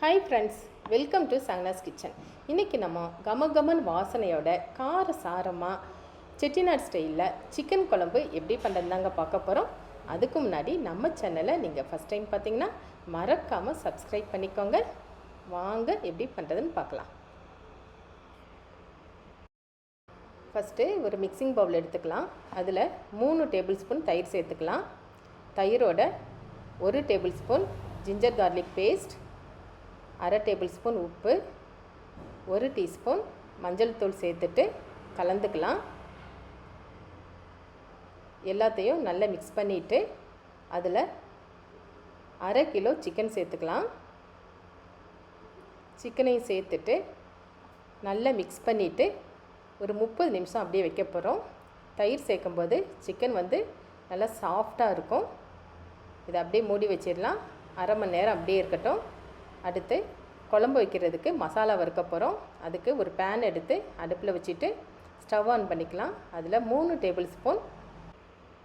Hi friends, welcome to Sanganas kitchen. இன்றைக்கி நம்ம கமகமன் வாசனையோட கார சாரமாக செட்டிநாடு ஸ்டைலில் சிக்கன் குழம்பு எப்படி பண்ணுறதுதாங்க பார்க்க போகிறோம். அதுக்கு முன்னாடி நம்ம சேனலை நீங்கள் ஃபஸ்ட் டைம் பார்த்தீங்கன்னா மறக்காமல் சப்ஸ்கிரைப் பண்ணிக்கோங்க. வாங்க எப்படி பண்ணுறதுன்னு பார்க்கலாம். ஃபஸ்ட்டு ஒரு மிக்சிங் பவுல் எடுத்துக்கலாம். அதில் 3 டேபிள் ஸ்பூன் தயிர் சேர்த்துக்கலாம். தயிரோட 1 table spoon ginger garlic paste, 1/2 table spoon உப்பு, 1 டீஸ்பூன் மஞ்சள் தூள் சேர்த்துட்டு கலந்துக்கலாம். எல்லாத்தையும் நல்லா மிக்ஸ் பண்ணிவிட்டு அதில் 1/2 கிலோ சிக்கன் சேர்த்துக்கலாம். சிக்கனையும் சேர்த்துட்டு நல்லா மிக்ஸ் பண்ணிவிட்டு ஒரு 30 நிமிஷம் அப்படியே வைக்க போகிறோம். தயிர் சேர்க்கும்போது சிக்கன் நல்லா சாஃப்டாக இருக்கும். இதை அப்படியே மூடி வச்சிடலாம். 1/2 மணி நேரம் அப்படியே இருக்கட்டும். அடுத்து குழம்பு வைக்கிறதுக்கு மசாலா வறுக்க போகிறோம். அதுக்கு ஒரு பேன் எடுத்து அடுப்பில் வச்சுட்டு ஸ்டவ் ஆன் பண்ணிக்கலாம். அதில் 3 டேபிள் ஸ்பூன்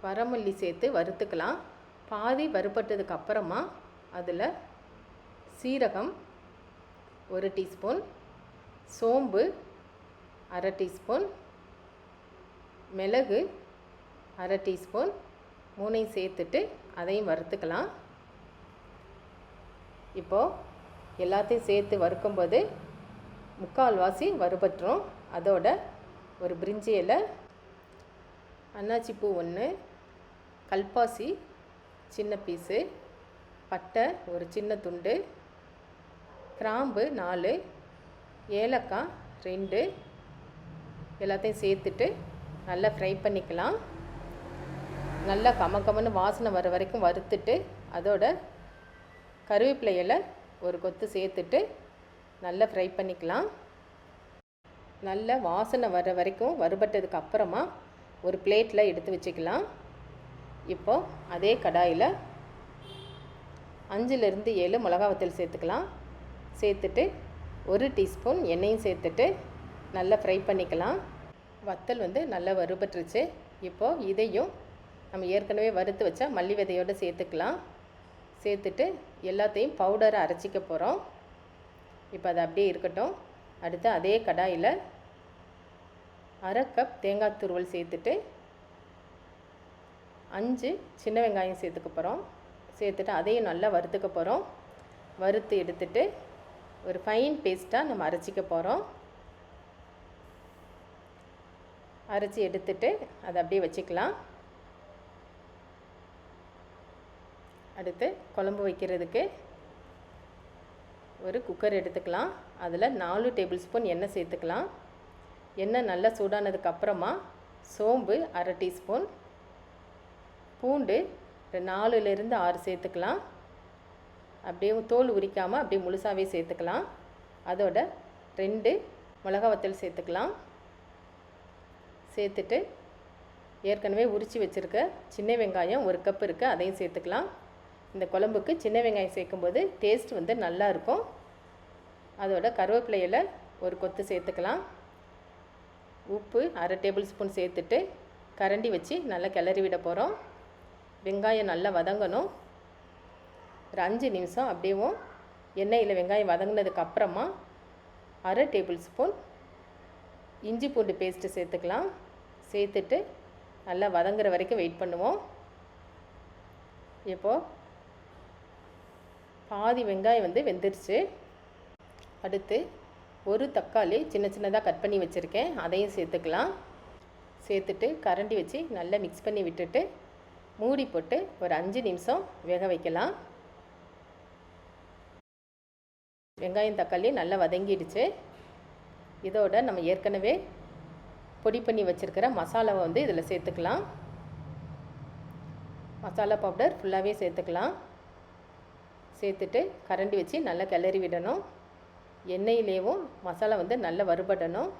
வரமல்லி சேர்த்து வறுத்துக்கலாம். பாதி வறுப்பட்டதுக்கு அப்புறமா அதில் சீரகம் 1 டீஸ்பூன், சோம்பு 1/2 டீஸ்பூன், மிளகு 1/2 டீஸ்பூன், 3ஐயும் சேர்த்துட்டு அதையும் வறுத்துக்கலாம். இப்போது எல்லாத்தையும் சேர்த்து வறுக்கும்போது 3/4 வாசி வறுபட்டுரும். அதோட ஒரு பிரிஞ்சி இலை, அன்னாச்சிப்பூ 1, கல்பாசி சின்ன பீஸு, பட்டை ஒரு சின்ன துண்டு, கிராம்பு 4, ஏலக்காய் 2, எல்லாத்தையும் சேர்த்துட்டு நல்லா ஃப்ரை பண்ணிக்கலாம். நல்லா கமகமன்னு வாசனை வர வரைக்கும் வறுத்துட்டு அதோட கருவேப்பிலை இலை ஒரு கொத்து சேர்த்துட்டு நல்லா ஃப்ரை பண்ணிக்கலாம். நல்ல வாசனை வர வரைக்கும் வறுபட்டதுக்கு அப்புறமா ஒரு பிளேட்டில் எடுத்து வச்சுக்கலாம். இப்போது அதே கடாயில் 5லிருந்து 7 மிளகா வத்தல் சேர்த்துக்கலாம். சேர்த்துட்டு 1 டீஸ்பூன் எண்ணெயும் சேர்த்துட்டு நல்லா ஃப்ரை பண்ணிக்கலாம். வத்தல் நல்லா வறுபட்டுருச்சு. இப்போது இதையும் நம்ம ஏற்கனவே வறுத்து வச்சா மல்லி விதையோடு சேர்த்துக்கலாம். சேர்த்துட்டு எல்லாத்தையும் பவுடரை அரைச்சிக்க போகிறோம். இப்போ அது அப்படியே இருக்கட்டும். அடுத்து அதே கடாயில் 1/2 கப் தேங்காய் துருவல் சேர்த்துட்டு 5 சின்ன வெங்காயம் சேர்த்துக்க போகிறோம். சேர்த்துட்டு அதையும் நல்லா வறுத்துக்க போகிறோம். வறுத்து எடுத்துட்டு ஒரு ஃபைன் பேஸ்ட்டாக நம்ம அரைச்சிக்க போகிறோம். அரைச்சி எடுத்துட்டு அதை அப்படியே வச்சுக்கலாம். அடுத்து குழம்பு வைக்கிறதுக்கு ஒரு குக்கர் எடுத்துக்கலாம். அதில் 4 டேபிள் ஸ்பூன் எண்ணெய் சேர்த்துக்கலாம். எண்ணெய் நல்லா சூடானதுக்கப்புறமா சோம்பு 1/2 டீஸ்பூன், பூண்டு 4லிருந்து 6 சேர்த்துக்கலாம். அப்படியே தோல் உரிக்காமல் அப்படியே முழுசாகவே சேர்த்துக்கலாம். அதோட 2 மிளகா வத்தல் சேர்த்துக்கலாம். சேர்த்துட்டு ஏற்கனவே உரித்து வச்சுருக்க சின்ன வெங்காயம் 1 கப் இருக்குது, அதையும் சேர்த்துக்கலாம். இந்த குழம்புக்கு சின்ன வெங்காயம் சேர்க்கும்போது டேஸ்ட் நல்லா இருக்கும். அதோட கருவேப்பிலை இலை ஒரு கொத்து சேர்த்துக்கலாம். உப்பு 1/2 டேபிள் ஸ்பூன் சேர்த்துட்டு கரண்டி வச்சு நல்லா கிளறி விட போகிறோம். வெங்காயம் நல்லா வதங்கணும். ஒரு 5 நிமிஷம் அப்படியே எண்ணெயில் வெங்காயம் வதங்கினதுக்கு அப்புறமா 1/2 டேபிள் ஸ்பூன் இஞ்சி பூண்டு பேஸ்ட்டு சேர்த்துக்கலாம். சேர்த்துட்டு நல்லா வதங்குற வரைக்கும் வெயிட் பண்ணுவோம். இப்போது பாதி வெங்காயம் வெந்துருச்சு. அடுத்து ஒரு தக்காளி சின்ன சின்னதாக கட் பண்ணி வச்சுருக்கேன், அதையும் சேர்த்துக்கலாம். சேர்த்துட்டு கரண்டி வச்சு நல்லா மிக்ஸ் பண்ணி விட்டுட்டு மூடி போட்டு ஒரு 5 நிமிஷம் வேக வைக்கலாம். வெங்காயம் தக்காளி நல்லா வதங்கிடுச்சு. இதோட நம்ம ஏற்கனவே பொடி பண்ணி வச்சுருக்கிற மசாலாவை இதில் சேர்த்துக்கலாம். மசாலா பவுடர் ஃபுல்லாகவே சேர்த்துக்கலாம். சேர்த்துட்டு கரண்டி வச்சு நல்லா கிளறி விடணும். எண்ணெயிலேயும் மசாலா நல்லா வறுபடணும்.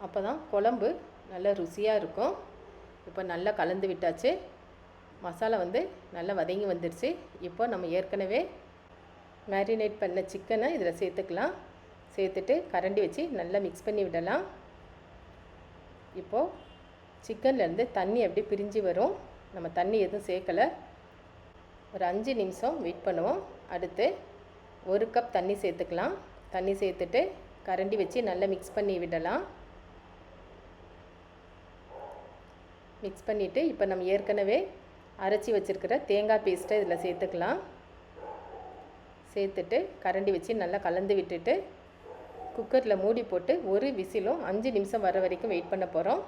அப்போ தான் குழம்பு நல்லா ருசியாக இருக்கும். இப்போ நல்லா கலந்து விட்டாச்சு. மசாலா நல்லா வதங்கி வந்துடுச்சு. இப்போ நம்ம ஏற்கனவே மேரினேட் பண்ண சிக்கனை இதில் சேர்த்துக்கலாம். சேர்த்துட்டு கரண்டி வச்சு நல்லா மிக்ஸ் பண்ணி விடலாம். இப்போது சிக்கன்லேருந்து தண்ணி அப்படியே பிரிஞ்சு வரும். நம்ம தண்ணி எதுவும் சேர்க்கலை. ஒரு 5 நிமிஷம் வெயிட் பண்ணுவோம். அடுத்து 1 கப் தண்ணி சேர்த்துக்கலாம். தண்ணி சேர்த்துட்டு கரண்டி வச்சு நல்லா மிக்ஸ் பண்ணி விடலாம். மிக்ஸ் பண்ணிவிட்டு இப்போ நம்ம ஏற்கனவே அரைச்சி வச்சுருக்கிற தேங்காய் பேஸ்ட்டை இதில் சேர்த்துக்கலாம். சேர்த்துட்டு கரண்டி வச்சு நல்லா கலந்து விட்டுட்டு குக்கரில் மூடி போட்டு ஒரு விசிலும் 5 நிமிஷம் வர வரைக்கும் வெயிட் பண்ண போகிறோம்.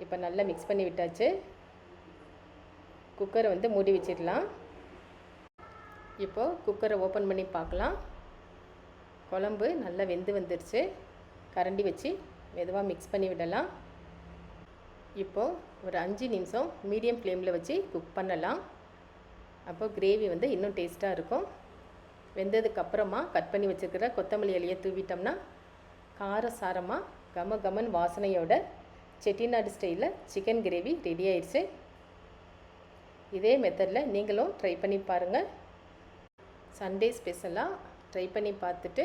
இப்போ நல்லா மிக்ஸ் பண்ணி விட்டாச்சு. குக்கரை வந்து மூடி வச்சிடலாம். இப்போது குக்கரை ஓப்பன் பண்ணி பார்க்கலாம். குழம்பு நல்லா வெந்து வந்துடுச்சு. கரண்டி வச்சு மெதுவாக மிக்ஸ் பண்ணி விடலாம். இப்போது ஒரு 5 நிமிஷம் மீடியம் ஃப்ளேமில் வச்சு குக் பண்ணலாம். அப்போ கிரேவி வந்து இன்னும் டேஸ்ட்டாக இருக்கும். வெந்ததுக்கப்புறமா கட் பண்ணி வச்சுருக்கிற கொத்தமல்லி இலையை தூவிட்டோம்னா காரசாரமாக கம கமன் வாசனையோட செட்டிநாடு ஸ்டைலில் சிக்கன் கிரேவி ரெடி ஆயிடுச்சு. இதே மெத்தடில் நீங்களும் ட்ரை பண்ணி பாருங்கள். சண்டே ஸ்பெஷலாக ட்ரை பண்ணி பார்த்துட்டு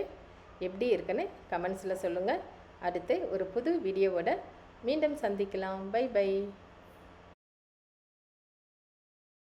எப்படி இருக்குன்னு கமெண்ட்ஸில் சொல்லுங்கள். அடுத்து ஒரு புது வீடியோவோட மீண்டும் சந்திக்கலாம். Bye by.